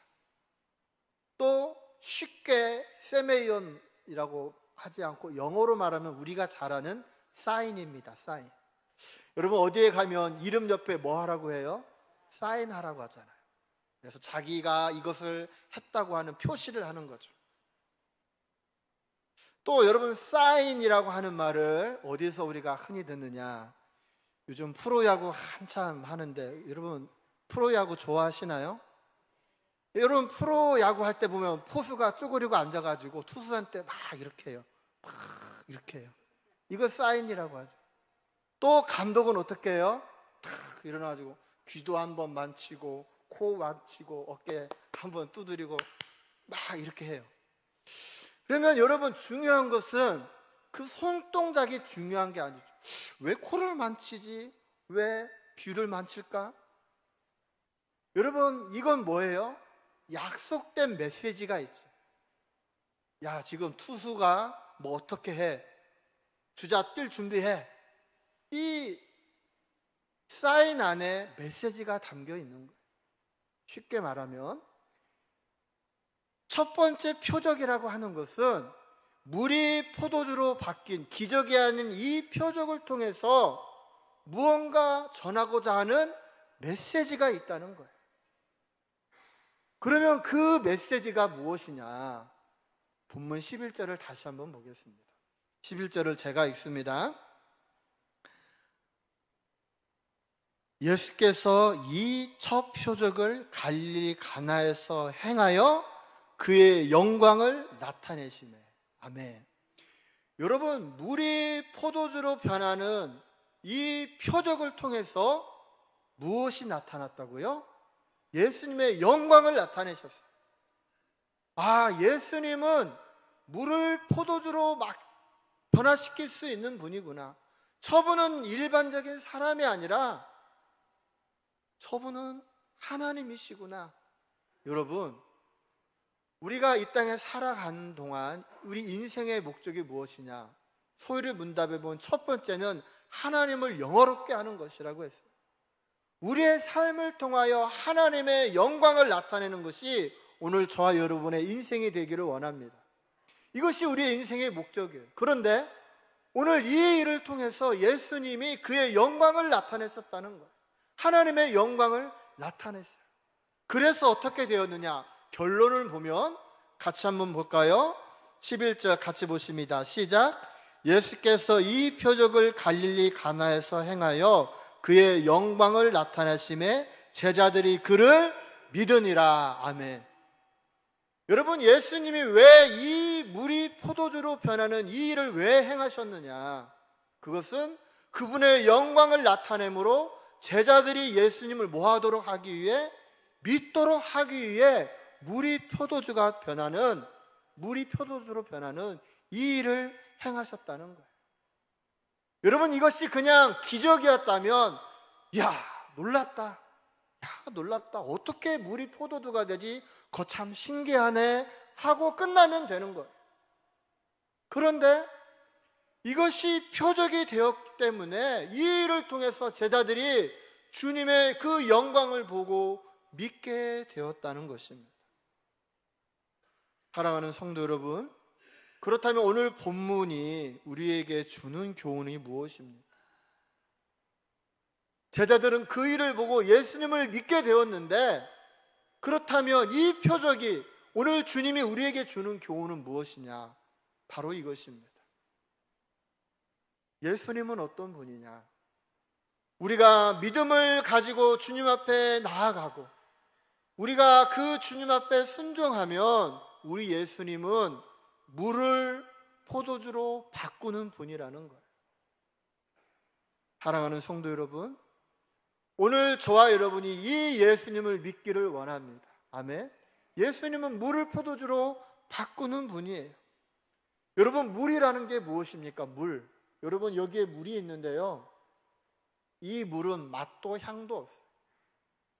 또 쉽게 세메이온이라고 하지 않고 영어로 말하면 우리가 잘 아는 사인입니다. 사인. 여러분, 어디에 가면 이름 옆에 뭐 하라고 해요? 사인하라고 하잖아요. 그래서 자기가 이것을 했다고 하는 표시를 하는 거죠. 또 여러분, 사인이라고 하는 말을 어디서 우리가 흔히 듣느냐? 요즘 프로야구 한참 하는데, 여러분 프로야구 좋아하시나요? 여러분, 프로야구 할 때 보면 포수가 쭈그리고 앉아가지고 투수한테 막 이렇게 해요. 막 이렇게 해요. 이거 사인이라고 하죠. 또 감독은 어떻게 해요? 탁 일어나가지고 귀도 한번 만지고 코 만지고 어깨 한번 두드리고 막 이렇게 해요. 그러면 여러분, 중요한 것은 그 손동작이 중요한 게 아니죠. 왜 코를 만지지? 왜 귀를 만질까? 여러분, 이건 뭐예요? 약속된 메시지가 있죠. 야, 지금 투수가 뭐 어떻게 해? 주자 뛸 준비해. 이 사인 안에 메시지가 담겨 있는 거예요. 쉽게 말하면 첫 번째 표적이라고 하는 것은 물이 포도주로 바뀐 기적이 아닌 이 표적을 통해서 무언가 전하고자 하는 메시지가 있다는 거예요. 그러면 그 메시지가 무엇이냐? 본문 11절을 다시 한번 보겠습니다. 11절을 제가 읽습니다. 예수께서 이 첫 표적을 갈릴리 가나에서 행하여 그의 영광을 나타내시매. 아멘. 여러분, 물이 포도주로 변하는 이 표적을 통해서 무엇이 나타났다고요? 예수님의 영광을 나타내셨어요. 아, 예수님은 물을 포도주로 막 변화시킬 수 있는 분이구나. 저분은 일반적인 사람이 아니라 저분은 하나님이시구나. 여러분, 우리가 이 땅에 살아가는 동안 우리 인생의 목적이 무엇이냐? 소위를 문답해 본 첫 번째는 하나님을 영화롭게 하는 것이라고 했어요. 우리의 삶을 통하여 하나님의 영광을 나타내는 것이 오늘 저와 여러분의 인생이 되기를 원합니다. 이것이 우리의 인생의 목적이에요. 그런데 오늘 이 일을 통해서 예수님이 그의 영광을 나타냈었다는 거예요. 하나님의 영광을 나타냈어요. 그래서 어떻게 되었느냐? 결론을 보면 같이 한번 볼까요? 11절 같이 보십니다. 시작. 예수께서 이 표적을 갈릴리 가나에서 행하여 그의 영광을 나타내심에 제자들이 그를 믿으니라. 아멘. 여러분, 예수님이 왜 이 물이 포도주로 변하는 이 일을 왜 행하셨느냐? 그것은 그분의 영광을 나타내므로 제자들이 예수님을 뭐하도록 하기 위해? 믿도록 하기 위해 물이 포도주로 변하는 이 일을 행하셨다는 거예요. 여러분, 이것이 그냥 기적이었다면 놀랍다. 어떻게 물이 포도주가 되지? 거참 신기하네 하고 끝나면 되는 거예요. 그런데 이것이 표적이 되었기 때문에 이 일을 통해서 제자들이 주님의 그 영광을 보고 믿게 되었다는 것입니다. 사랑하는 성도 여러분, 그렇다면 오늘 본문이 우리에게 주는 교훈이 무엇입니까? 제자들은 그 일을 보고 예수님을 믿게 되었는데, 그렇다면 이 표적이 오늘 주님이 우리에게 주는 교훈은 무엇이냐? 바로 이것입니다. 예수님은 어떤 분이냐? 우리가 믿음을 가지고 주님 앞에 나아가고 우리가 그 주님 앞에 순종하면 우리 예수님은 물을 포도주로 바꾸는 분이라는 거예요. 사랑하는 성도 여러분, 오늘 저와 여러분이 이 예수님을 믿기를 원합니다. 아멘. 예수님은 물을 포도주로 바꾸는 분이에요. 여러분, 물이라는 게 무엇입니까? 물. 여러분, 여기에 물이 있는데요, 이 물은 맛도 향도 없어요.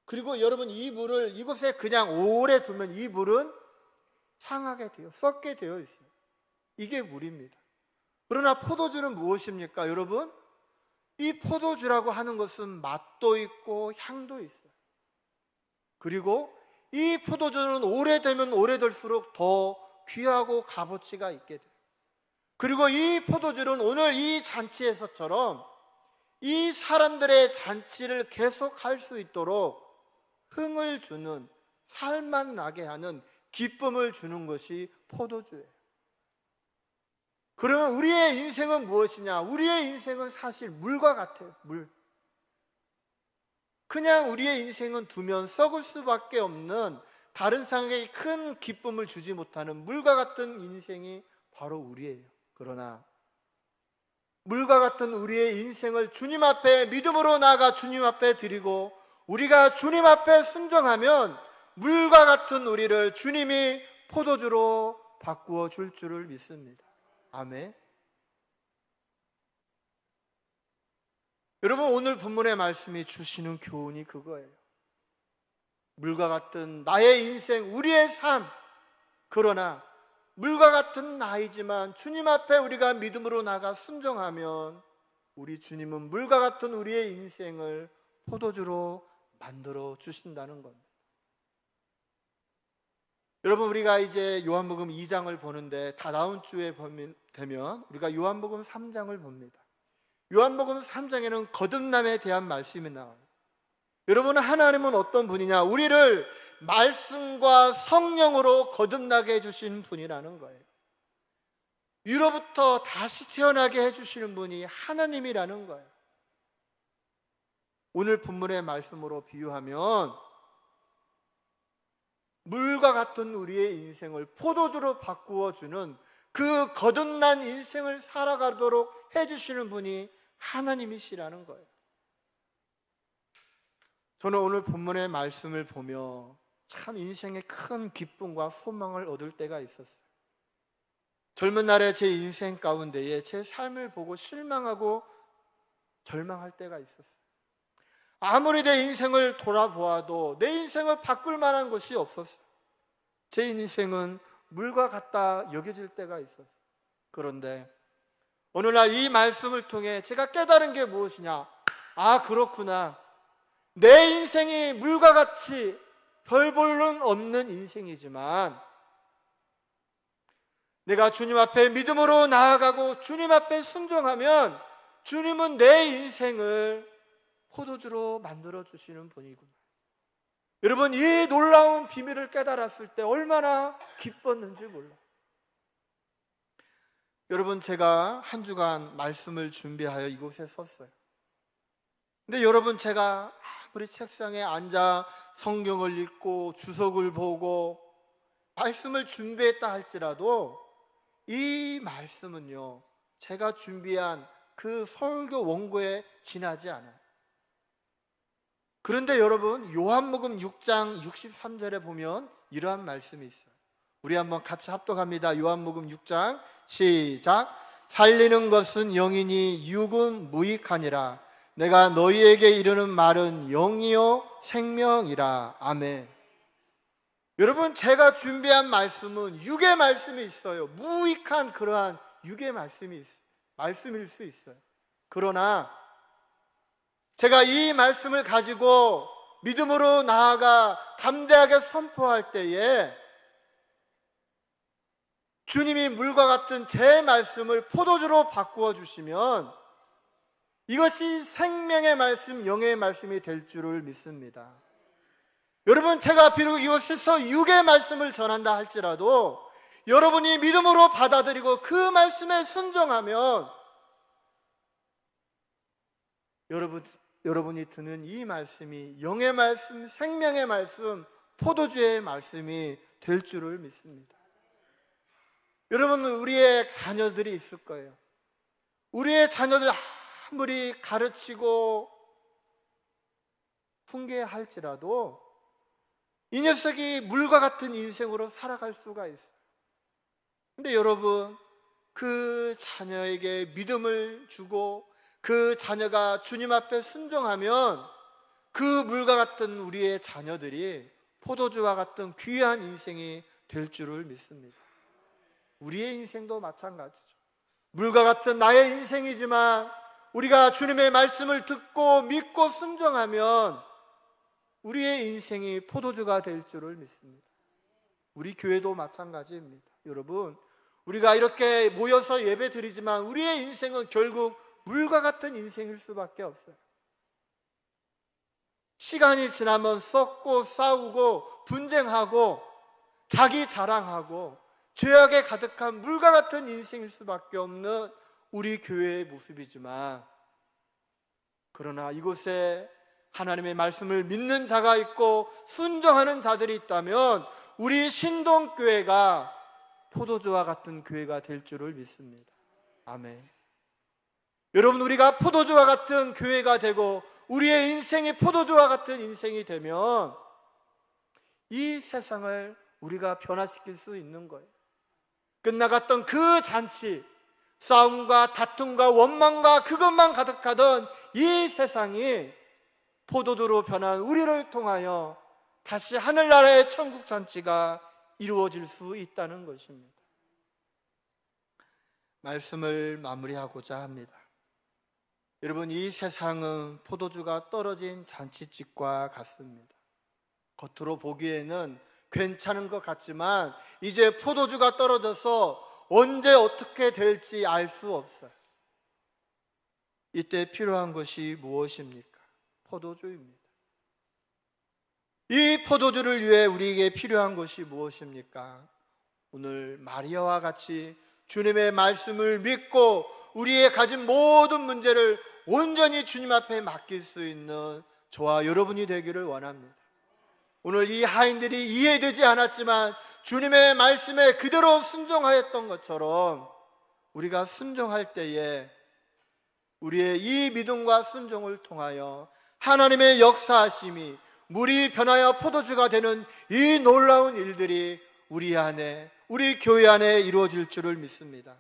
그리고 여러분, 이 물을 이곳에 그냥 오래 두면 이 물은 상하게 돼요. 썩게 되어 있어요. 이게 물입니다. 그러나 포도주는 무엇입니까? 여러분, 이 포도주라고 하는 것은 맛도 있고 향도 있어요. 그리고 이 포도주는 오래되면 오래될수록 더 귀하고 값어치가 있게 돼요. 그리고 이 포도주는 오늘 이 잔치에서처럼 이 사람들의 잔치를 계속할 수 있도록 흥을 주는, 살맛 나게 하는, 기쁨을 주는 것이 포도주예요. 그러면 우리의 인생은 무엇이냐? 우리의 인생은 사실 물과 같아요. 물. 그냥 우리의 인생은 두면 썩을 수밖에 없는, 다른 사람에게 큰 기쁨을 주지 못하는 물과 같은 인생이 바로 우리예요. 그러나 물과 같은 우리의 인생을 주님 앞에 믿음으로 나아가 주님 앞에 드리고 우리가 주님 앞에 순종하면 물과 같은 우리를 주님이 포도주로 바꾸어 줄 줄을 믿습니다. 아멘. 여러분, 오늘 본문의 말씀이 주시는 교훈이 그거예요. 물과 같은 나의 인생, 우리의 삶, 그러나 물과 같은 나이지만 주님 앞에 우리가 믿음으로 나가 순종하면 우리 주님은 물과 같은 우리의 인생을 포도주로 만들어 주신다는 겁니다. 여러분, 우리가 이제 요한복음 2장을 보는데 다 다음 주에 되면 우리가 요한복음 3장을 봅니다. 요한복음 3장에는 거듭남에 대한 말씀이 나와요. 여러분, 하나님은 어떤 분이냐? 우리를 말씀과 성령으로 거듭나게 해주시는 분이라는 거예요. 위로부터 다시 태어나게 해주시는 분이 하나님이라는 거예요. 오늘 본문의 말씀으로 비유하면 물과 같은 우리의 인생을 포도주로 바꾸어주는, 그 거듭난 인생을 살아가도록 해주시는 분이 하나님이시라는 거예요. 저는 오늘 본문의 말씀을 보며 참 인생에 큰 기쁨과 소망을 얻을 때가 있었어요. 젊은 날에 제 인생 가운데에 제 삶을 보고 실망하고 절망할 때가 있었어요. 아무리 내 인생을 돌아보아도 내 인생을 바꿀 만한 것이 없었어요. 제 인생은 물과 같다 여겨질 때가 있었어요. 그런데 어느 날 이 말씀을 통해 제가 깨달은 게 무엇이냐? 아, 그렇구나. 내 인생이 물과 같이 별 볼은 없는 인생이지만 내가 주님 앞에 믿음으로 나아가고 주님 앞에 순종하면 주님은 내 인생을 포도주로 만들어 주시는 분이구나. 여러분, 이 놀라운 비밀을 깨달았을 때 얼마나 기뻤는지 몰라요. 여러분, 제가 한 주간 말씀을 준비하여 이곳에 섰어요. 근데 여러분, 제가 아무리 책상에 앉아 성경을 읽고 주석을 보고 말씀을 준비했다 할지라도 이 말씀은요, 제가 준비한 그 설교 원고에 지나지 않아요. 그런데 여러분, 요한복음 6장 63절에 보면 이러한 말씀이 있어요. 우리 한번 같이 합독합니다. 요한복음 6장 시작. 살리는 것은 영이니 육은 무익하니라. 내가 너희에게 이르는 말은 영이요 생명이라. 아멘. 여러분, 제가 준비한 말씀은 육의 말씀이 있어요. 무익한 그러한 육의 말씀일 수 있어요. 그러나 제가 이 말씀을 가지고 믿음으로 나아가 담대하게 선포할 때에 주님이 물과 같은 제 말씀을 포도주로 바꾸어 주시면 이것이 생명의 말씀, 영의 말씀이 될 줄을 믿습니다. 여러분, 제가 비록 이곳에서 육의 말씀을 전한다 할지라도 여러분이 믿음으로 받아들이고 그 말씀에 순종하면 여러분이 듣는 이 말씀이 영의 말씀, 생명의 말씀, 포도주의 말씀이 될 줄을 믿습니다. 여러분, 우리의 자녀들이 있을 거예요. 우리의 자녀들 아무리 가르치고 훈계할지라도 이 녀석이 물과 같은 인생으로 살아갈 수가 있어요. 근데 여러분, 그 자녀에게 믿음을 주고 그 자녀가 주님 앞에 순종하면 그 물과 같은 우리의 자녀들이 포도주와 같은 귀한 인생이 될 줄을 믿습니다. 우리의 인생도 마찬가지죠. 물과 같은 나의 인생이지만 우리가 주님의 말씀을 듣고 믿고 순종하면 우리의 인생이 포도주가 될 줄을 믿습니다. 우리 교회도 마찬가지입니다. 여러분, 우리가 이렇게 모여서 예배 드리지만 우리의 인생은 결국 물과 같은 인생일 수밖에 없어요. 시간이 지나면 썩고 싸우고 분쟁하고 자기 자랑하고 죄악에 가득한 물과 같은 인생일 수밖에 없는 우리 교회의 모습이지만, 그러나 이곳에 하나님의 말씀을 믿는 자가 있고 순종하는 자들이 있다면 우리 신동교회가 포도주와 같은 교회가 될 줄을 믿습니다. 아멘. 여러분, 우리가 포도주와 같은 교회가 되고 우리의 인생이 포도주와 같은 인생이 되면 이 세상을 우리가 변화시킬 수 있는 거예요. 끝나갔던 그 잔치, 싸움과 다툼과 원망과 그것만 가득하던 이 세상이 포도주로 변한 우리를 통하여 다시 하늘나라의 천국 잔치가 이루어질 수 있다는 것입니다. 말씀을 마무리하고자 합니다. 여러분, 이 세상은 포도주가 떨어진 잔치집과 같습니다. 겉으로 보기에는 괜찮은 것 같지만 이제 포도주가 떨어져서 언제 어떻게 될지 알 수 없어요. 이때 필요한 것이 무엇입니까? 포도주입니다. 이 포도주를 위해 우리에게 필요한 것이 무엇입니까? 오늘 마리아와 같이 주님의 말씀을 믿고 우리의 가진 모든 문제를 온전히 주님 앞에 맡길 수 있는 저와 여러분이 되기를 원합니다. 오늘 이 하인들이 이해되지 않았지만 주님의 말씀에 그대로 순종하였던 것처럼 우리가 순종할 때에 우리의 이 믿음과 순종을 통하여 하나님의 역사하심이 물이 변하여 포도주가 되는 이 놀라운 일들이 우리 안에, 우리 교회 안에 이루어질 줄을 믿습니다.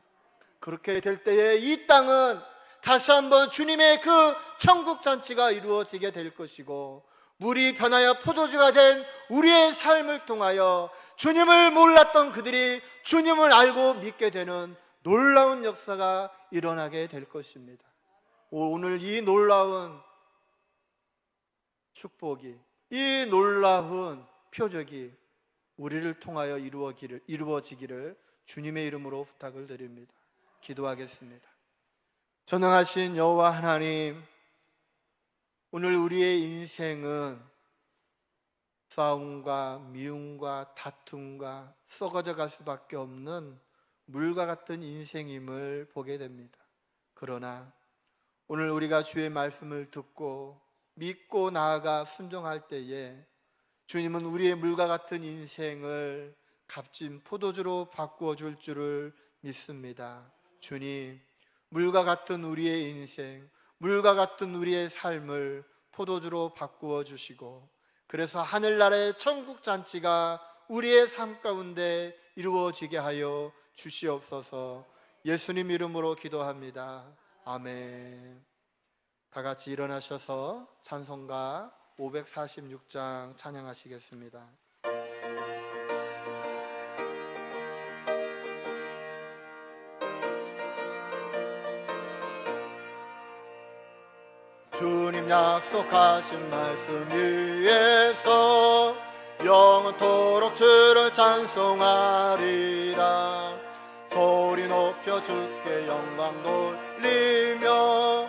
그렇게 될 때에 이 땅은 다시 한번 주님의 그 천국 잔치가 이루어지게 될 것이고, 물이 변하여 포도주가 된 우리의 삶을 통하여 주님을 몰랐던 그들이 주님을 알고 믿게 되는 놀라운 역사가 일어나게 될 것입니다. 오늘 이 놀라운 축복이, 이 놀라운 표적이 우리를 통하여 이루어지기를 주님의 이름으로 부탁을 드립니다. 기도하겠습니다. 전능하신 여호와 하나님, 오늘 우리의 인생은 싸움과 미움과 다툼과 썩어져 갈 수밖에 없는 물과 같은 인생임을 보게 됩니다. 그러나 오늘 우리가 주의 말씀을 듣고 믿고 나아가 순종할 때에 주님은 우리의 물과 같은 인생을 값진 포도주로 바꾸어 줄 줄을 믿습니다. 주님, 물과 같은 우리의 인생, 물과 같은 우리의 삶을 포도주로 바꾸어 주시고, 그래서 하늘나라의 천국 잔치가 우리의 삶 가운데 이루어지게 하여 주시옵소서. 예수님 이름으로 기도합니다. 아멘. 다 같이 일어나셔서 찬송가 546장 찬양하시겠습니다. 주님 약속하신 말씀 위에서 영원토록 주를 찬송하리라. 소리 높여 주께 영광 돌리며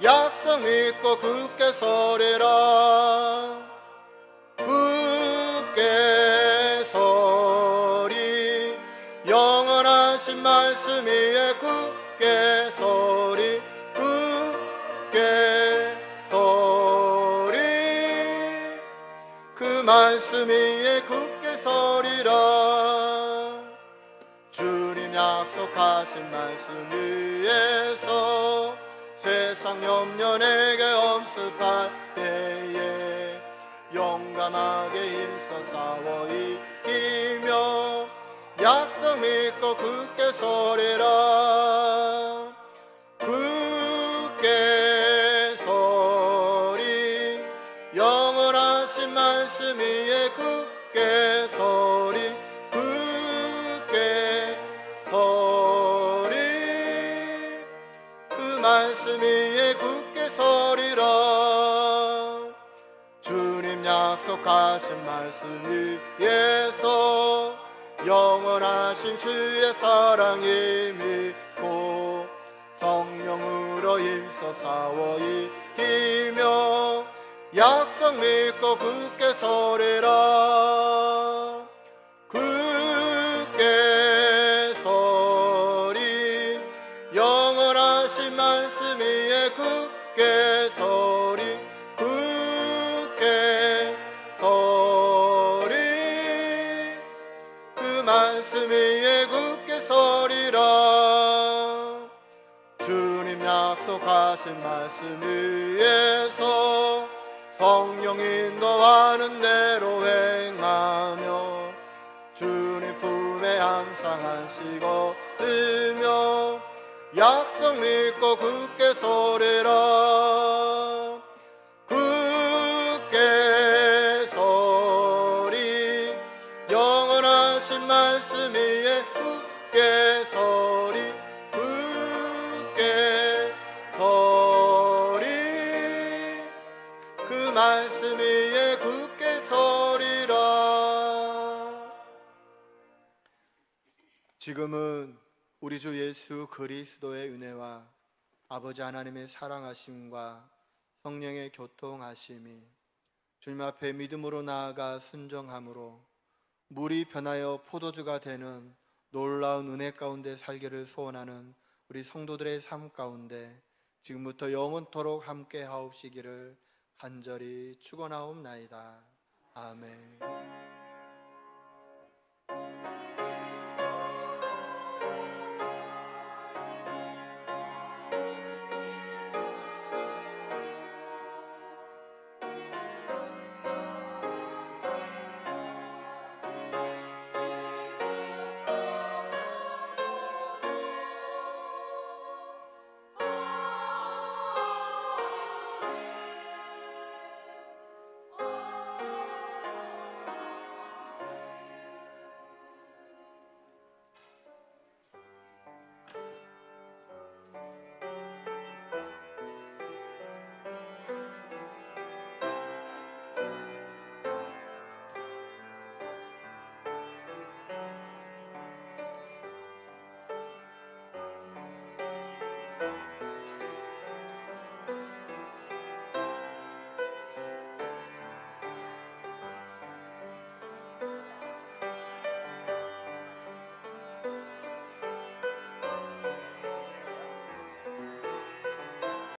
약속 믿고 굳게 서리라. 굳게 서리 영원하신 말씀 위에 굳게 서리 굳게 서리 그 말씀 위에 굳게 서리라. 주님 약속하신 말씀 위에서 세상 염려 내게 엄습할 때에 용감하게 힘써 싸워 이기며 약속 믿고 굳게 서리라. 굳게 서리 영원하신 말씀 위에 굳게 서리 굳게 서리 그 말씀 위에 굳게 서리라. 주님 약속하신 말씀 위에서 영원하신 주의 사랑이 믿고 성령으로 힘써 싸워 이기며 약속 믿고 굳게 서리라. 굳게 서리 영원하신 말씀 위에 굳게 서리 굳게 서리 그 말씀 위에 굳게 서리라. 주님 약속하신 말씀 위에서 성령 인도하는 대로 행하며 주님 품에 항상 안식어 들며 약속 믿고 굳게 서리라. 굳게 서리 영원하신 말씀 위에 굳게 서리 굳게 서리 그 말씀 위에 굳게 서리라. 지금은 우리 주 예수 그리스도의 은혜와 아버지 하나님의 사랑하심과 성령의 교통하심이 주님 앞에 믿음으로 나아가 순종함으로 물이 변하여 포도주가 되는 놀라운 은혜 가운데 살기를 소원하는 우리 성도들의 삶 가운데 지금부터 영원토록 함께 하옵시기를 간절히 축원하옵나이다. 아멘.